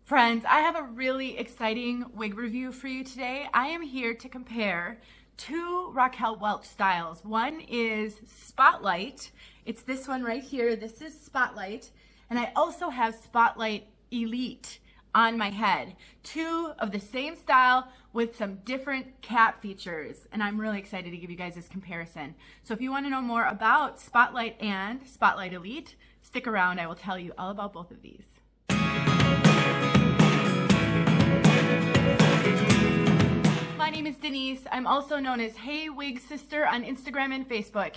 Friends, I have a really exciting wig review for you today. I am here to compare two Raquel Welch styles. One is Spotlight. It's this one right here. This is Spotlight. And I also have Spotlight Elite on my head. Two of the same style with some different cap features. And I'm really excited to give you guys this comparison. So if you want to know more about Spotlight and Spotlight Elite, stick around. I will tell you all about both of these. My name is Denise. I'm also known as Hey Wig Sister on Instagram and Facebook.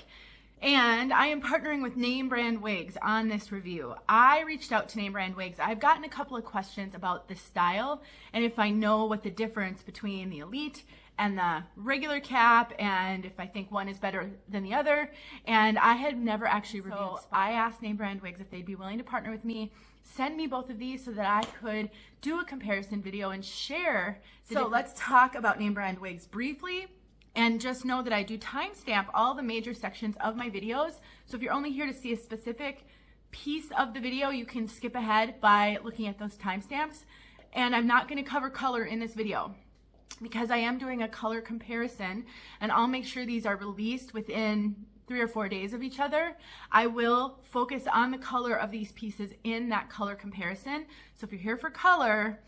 And I am partnering with Name Brand Wigs on this review. I reached out to Name Brand Wigs. I've gotten a couple of questions about the style and if I know what the difference between the Elite and the regular cap and if I think one is better than the other. And I had never actually reviewed. So I asked Name Brand Wigs if they'd be willing to partner with me, send me both of these so that I could do a comparison video and share. So let's talk about Name Brand Wigs briefly. And just know that I do timestamp all the major sections of my videos. So if you're only here to see a specific piece of the video, you can skip ahead by looking at those timestamps. And I'm not going to cover color in this video because I am doing a color comparison, and I'll make sure these are released within 3 or 4 days of each other. I will focus on the color of these pieces in that color comparison. So if you're here for color,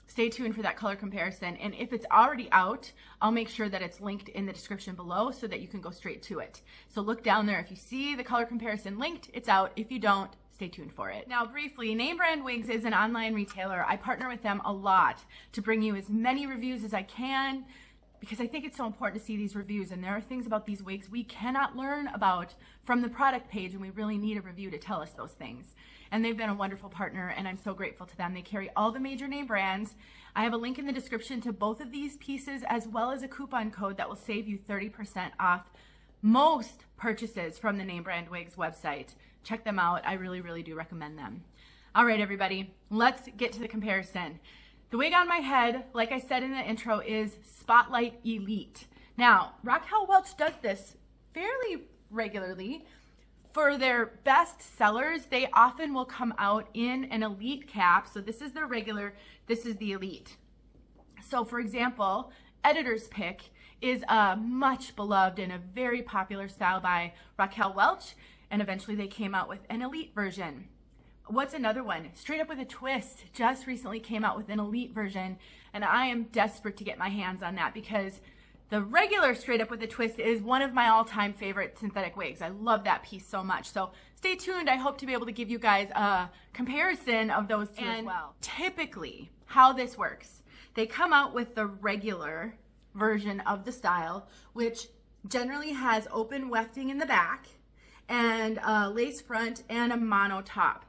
stay tuned for that color comparison. And if it's already out, I'll make sure that it's linked in the description below so that you can go straight to it. So look down there. If you see the color comparison linked, it's out. If you don't, stay tuned for it. Now briefly, Name Brand Wigs is an online retailer. I partner with them a lot to bring you as many reviews as I can because I think it's so important to see these reviews. And there are things about these wigs we cannot learn about from the product page, and we really need a review to tell us those things. And they've been a wonderful partner, and I'm so grateful to them. They carry all the major name brands. I have a link in the description to both of these pieces, as well as a coupon code that will save you 30% off most purchases from the Name Brand Wigs website. Check them out. I really, really do recommend them. All right, everybody, let's get to the comparison. The wig on my head, like I said in the intro, is Spotlight Elite. Now, Raquel Welch does this fairly regularly. For their best sellers, they often will come out in an Elite cap. So this is their regular, this is the Elite. So for example, Editor's Pick is a much beloved and a very popular style by Raquel Welch, and eventually they came out with an Elite version. What's another one? Straight Up with a Twist just recently came out with an Elite version, and I am desperate to get my hands on that because the regular Straight Up with a Twist is one of my all-time favorite synthetic wigs. I love that piece so much. So stay tuned. I hope to be able to give you guys a comparison of those two as well. Typically, how this works, they come out with the regular version of the style, which generally has open wefting in the back and a lace front and a mono top.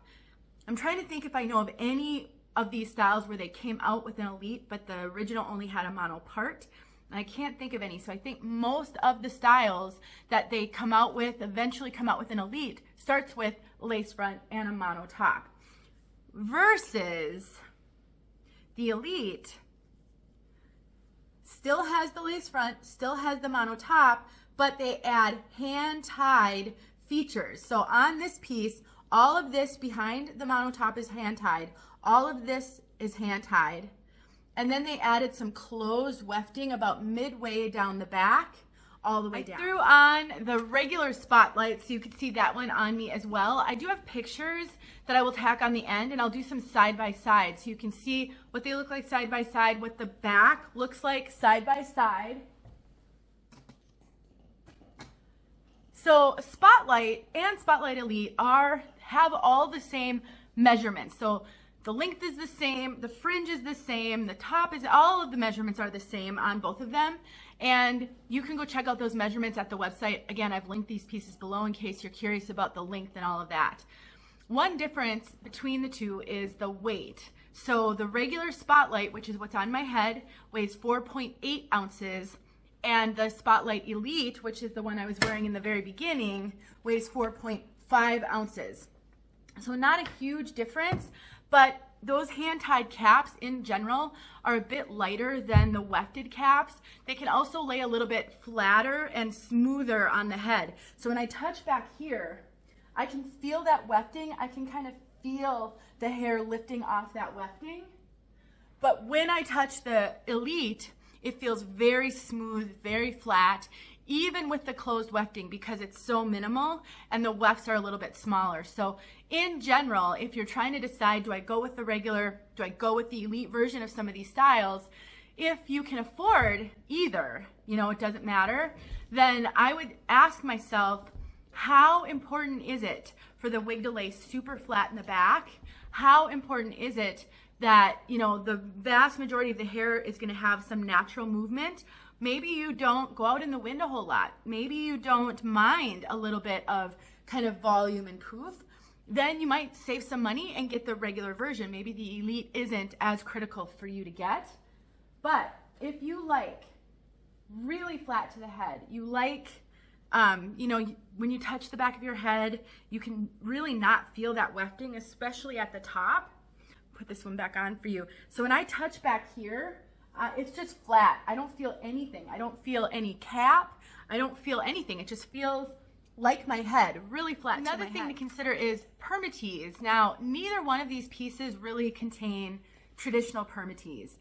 I'm trying to think if I know of any of these styles where they came out with an Elite, but the original only had a mono part. I can't think of any. So I think most of the styles that they come out with, eventually come out with an Elite, starts with lace front and a mono top. Versus the Elite still has the lace front, still has the mono top, but they add hand-tied features. So on this piece, all of this behind the mono top is hand-tied. All of this is hand-tied. And then they added some closed wefting about midway down the back, all the way down. I threw on the regular Spotlight so you could see that one on me as well. I do have pictures that I will tack on the end, and I'll do some side by side so you can see what they look like side by side, what the back looks like side by side. So Spotlight and Spotlight Elite have all the same measurements. So the length is the same, the fringe is the same, the top is, all of the measurements are the same on both of them. And you can go check out those measurements at the website. Again, I've linked these pieces below in case you're curious about the length and all of that. One difference between the two is the weight. So the regular Spotlight, which is what's on my head, weighs 4.8 ounces. And the Spotlight Elite, which is the one I was wearing in the very beginning, weighs 4.5 ounces. So not a huge difference, but those hand-tied caps in general are a bit lighter than the wefted caps. They can also lay a little bit flatter and smoother on the head. So when I touch back here, I can feel that wefting. I can kind of feel the hair lifting off that wefting. But when I touch the Elite, it feels very smooth, very flat, even with the closed wefting because it's so minimal and the wefts are a little bit smaller. So in general, if you're trying to decide, do I go with the regular, do I go with the Elite version of some of these styles, if you can afford either, you know, it doesn't matter, then I would ask myself, how important is it for the wig to lay super flat in the back? How important is it that, you know, the vast majority of the hair is going to have some natural movement? Maybe you don't go out in the wind a whole lot. Maybe you don't mind a little bit of kind of volume and poof. Then you might save some money and get the regular version. Maybe the Elite isn't as critical for you to get. But if you like really flat to the head, you like, you know, when you touch the back of your head, you can really not feel that wefting, especially at the top. Put this one back on for you. So when I touch back here, it's just flat. I don't feel anything. I don't feel any cap. I don't feel anything. It just feels like my head, really flat. Another thing to consider is Permatease. Now, neither one of these pieces really contain traditional Permatease.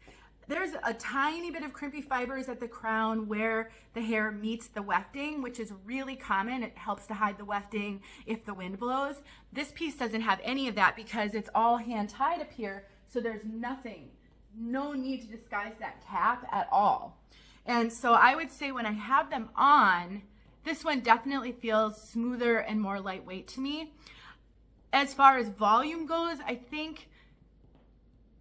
There's a tiny bit of crimpy fibers at the crown where the hair meets the wefting, which is really common. It helps to hide the wefting if the wind blows. This piece doesn't have any of that because it's all hand tied up here, so there's nothing, no need to disguise that cap at all. And so I would say when I have them on, this one definitely feels smoother and more lightweight to me. As far as volume goes, I think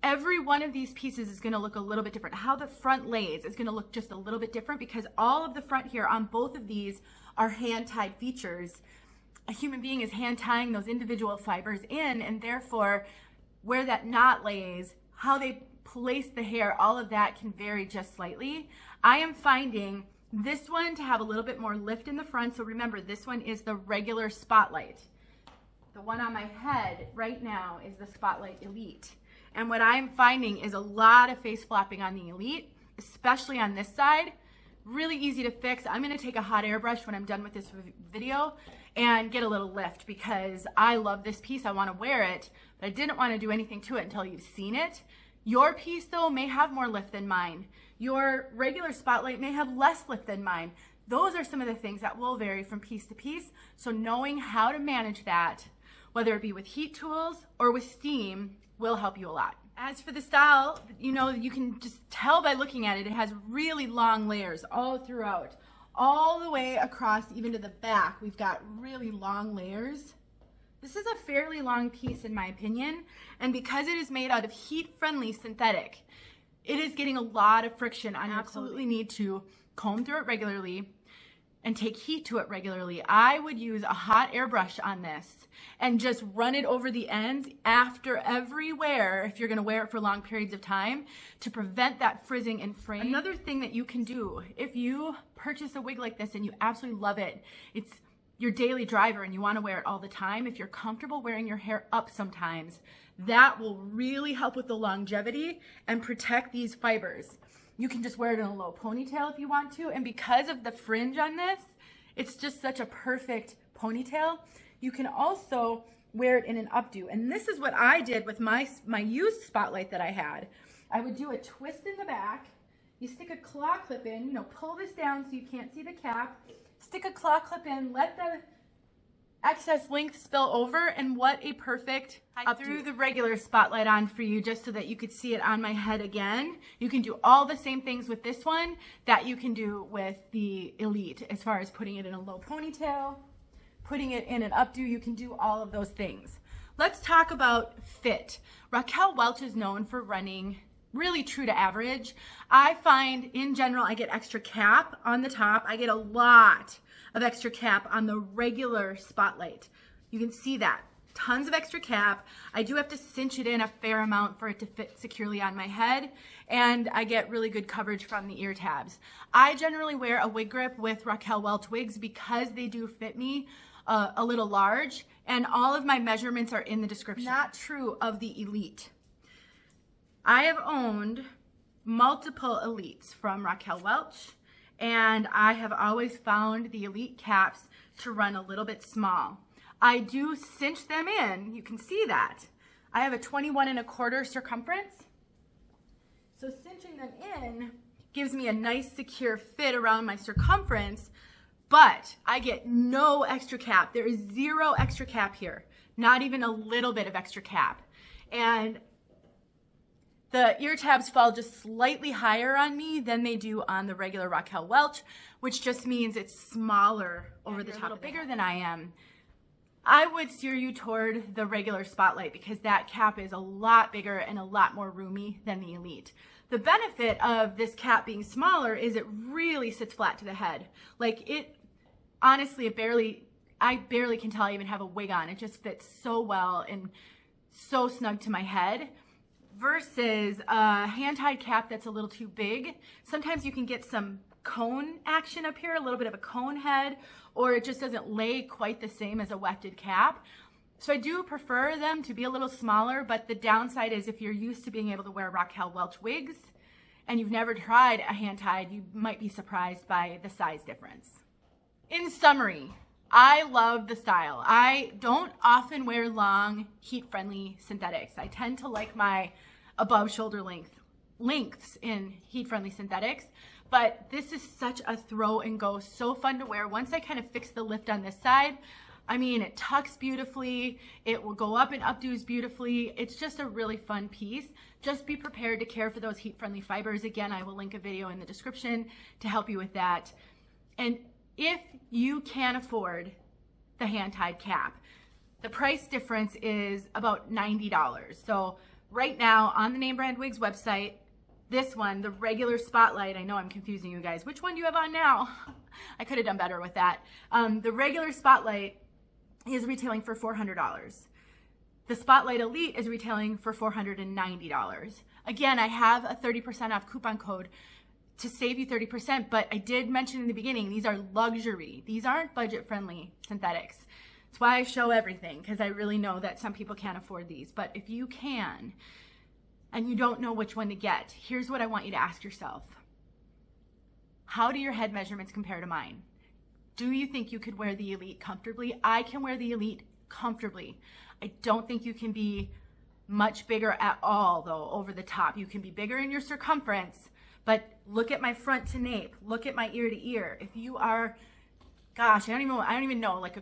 every one of these pieces is going to look a little bit different. How the front lays is going to look just a little bit different because all of the front here on both of these are hand-tied features. A human being is hand-tying those individual fibers in, and therefore where that knot lays, how they place the hair, all of that can vary just slightly. I am finding this one to have a little bit more lift in the front. So remember, this one is the regular Spotlight. The one on my head right now is the Spotlight Elite. And what I'm finding is a lot of face flopping on the Elite, especially on this side. Really easy to fix. I'm going to take a hot airbrush when I'm done with this video and get a little lift because I love this piece. I want to wear it, but I didn't want to do anything to it until you've seen it. Your piece, though, may have more lift than mine. Your regular Spotlight may have less lift than mine. Those are some of the things that will vary from piece to piece. So knowing how to manage that, whether it be with heat tools or with steam, will help you a lot. As for the style, you know, you can just tell by looking at it, it has really long layers all throughout. All the way across, even to the back, we've got really long layers. This is a fairly long piece in my opinion, and because it is made out of heat-friendly synthetic, it is getting a lot of friction. I absolutely need to comb through it regularly and take heat to it regularly. I would use a hot airbrush on this and just run it over the ends after every wear, if you're gonna wear it for long periods of time, to prevent that frizzing and fraying. Another thing that you can do, if you purchase a wig like this and you absolutely love it, it's your daily driver and you wanna wear it all the time, if you're comfortable wearing your hair up sometimes, that will really help with the longevity and protect these fibers. You can just wear it in a low ponytail if you want to, and because of the fringe on this, it's just such a perfect ponytail. You can also wear it in an updo, and this is what I did with my used Spotlight that I had. I would do a twist in the back, you stick a claw clip in, you know, pull this down so you can't see the cap, stick a claw clip in, let the excess length spill over, and what a perfect updo. I threw the regular Spotlight on for you just so that you could see it on my head again. You can do all the same things with this one that you can do with the Elite, as far as putting it in a low ponytail, putting it in an updo. You can do all of those things. Let's talk about fit. Raquel Welch is known for running really true to average. I find in general I get extra cap on the top. I get a lot of extra cap on the regular Spotlight. You can see that. Tons of extra cap. I do have to cinch it in a fair amount for it to fit securely on my head, and I get really good coverage from the ear tabs. I generally wear a wig grip with Raquel Welch wigs because they do fit me a little large, and all of my measurements are in the description. Not true of the Elite. I have owned multiple Elites from Raquel Welch, and I have always found the Elite caps to run a little bit small. I do cinch them in, you can see that. I have a 21 1/4 circumference, So cinching them in gives me a nice secure fit around my circumference, but I get no extra cap. There is zero extra cap here, not even a little bit of extra cap. And the ear tabs fall just slightly higher on me than they do on the regular Raquel Welch, which just means it's smaller over the top, a little bigger than I am. I would steer you toward the regular Spotlight because that cap is a lot bigger and a lot more roomy than the Elite. The benefit of this cap being smaller is it really sits flat to the head. Like it, honestly, I barely can tell I even have a wig on. It just fits so well and so snug to my head. Versus a hand-tied cap that's a little too big. Sometimes you can get some cone action up here, a little bit of a cone head, or it just doesn't lay quite the same as a wefted cap. So I do prefer them to be a little smaller, but the downside is if you're used to being able to wear Raquel Welch wigs and you've never tried a hand-tied, you might be surprised by the size difference. In summary, I love the style. I don't often wear long, heat-friendly synthetics. I tend to like my above shoulder lengths in heat-friendly synthetics, but this is such a throw and go, so fun to wear. Once I kind of fix the lift on this side, I mean, it tucks beautifully, it will go up and updos beautifully. It's just a really fun piece. Just be prepared to care for those heat-friendly fibers. Again, I will link a video in the description to help you with that. And if you can afford the hand-tied cap, the price difference is about $90. So right now on the Name Brand Wigs website, this one, the regular Spotlight, I know I'm confusing you guys. Which one do you have on now? I could have done better with that. The regular Spotlight is retailing for $400. The Spotlight Elite is retailing for $490. Again, I have a 30% off coupon code to save you 30%, but I did mention in the beginning, these are luxury. These aren't budget-friendly synthetics. That's why I show everything, because I really know that some people can't afford these. But if you can, and you don't know which one to get, here's what I want you to ask yourself. How do your head measurements compare to mine? Do you think you could wear the Elite comfortably? I can wear the Elite comfortably. I don't think you can be much bigger at all, though, over the top. You can be bigger in your circumference, but look at my front to nape. Look at my ear to ear. If you are, gosh, I don't even know, like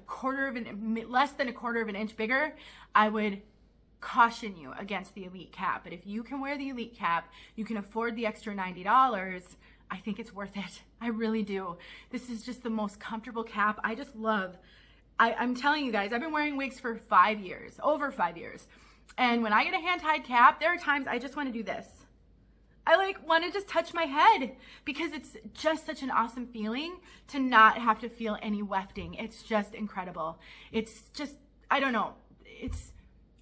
less than a quarter of an inch bigger, I would caution you against the Elite cap. But if you can wear the Elite cap, you can afford the extra $90, I think it's worth it. I really do. This is just the most comfortable cap. I just love, I'm telling you guys, I've been wearing wigs for 5 years, over 5 years. And when I get a hand-tied cap, there are times I just want to do this. I want to just touch my head because it's just such an awesome feeling to not have to feel any wefting. It's just incredible. It's just, I don't know.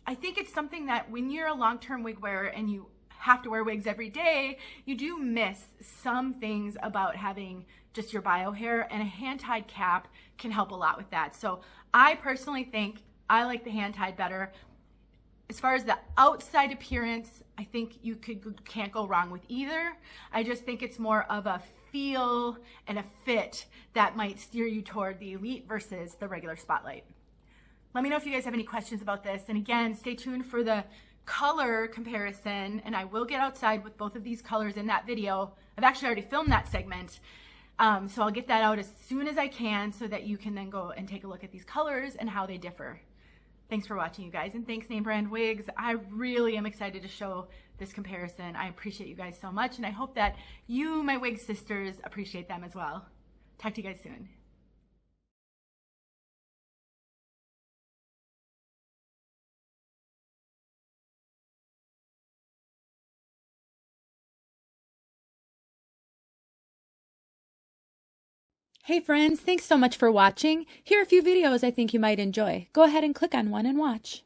I think it's something that when you're a long-term wig wearer and you have to wear wigs every day, you do miss some things about having just your bio hair, and a hand-tied cap can help a lot with that. So I personally think I like the hand-tied better. As far as the outside appearance, I think you can't go wrong with either. I just think it's more of a feel and a fit that might steer you toward the Elite versus the regular Spotlight. Let me know if you guys have any questions about this. And again, stay tuned for the color comparison, and I will get outside with both of these colors in that video. I've actually already filmed that segment. So I'll get that out as soon as I can so that you can then go and take a look at these colors and how they differ. Thanks for watching, you guys, and thanks, Name Brand Wigs. I really am excited to show this comparison. I appreciate you guys so much, and I hope that you, my wig sisters, appreciate them as well. Talk to you guys soon. Hey friends, thanks so much for watching. Here are a few videos I think you might enjoy. Go ahead and click on one and watch.